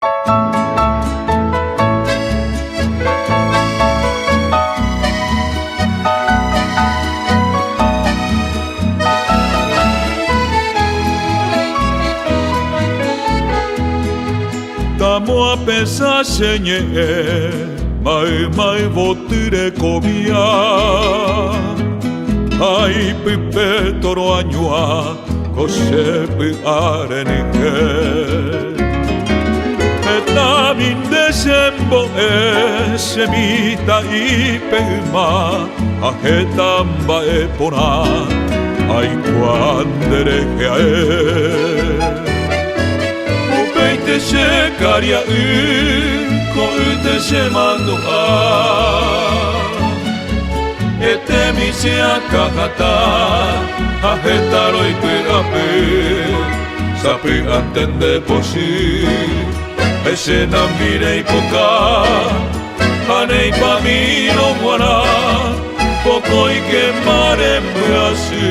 Tamo a pesar senye mai votire kovia ai pipe toro anyua kosepi arenike eta min desembo semita ipema ahetamba epona ai quandere che Upeite se karia ko ute se mandoa Etemi se akahata ahetaro ikuirape Sapi antende posi Ese nambire ipoka Hanei pamino guana Poco ike mare mbrasi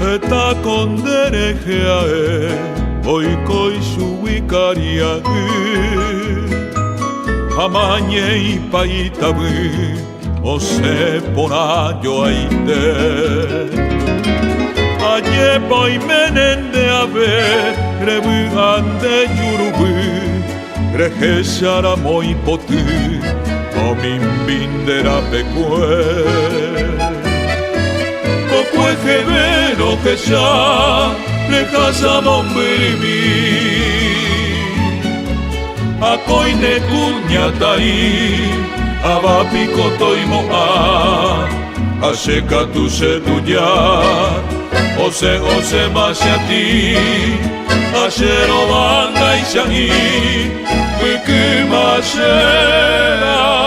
Eta konderejea oikoi suikaria Hamañe ipaitabu ose pona joaite Aye boi menende ave rebu ande yurubu Rejeshara moi potu omin bindera pekue Vero que ya le casa bombirimi a coine cuña tai a vapico toimo a seca tu seduya o se masiati a shero banda isani wiki masera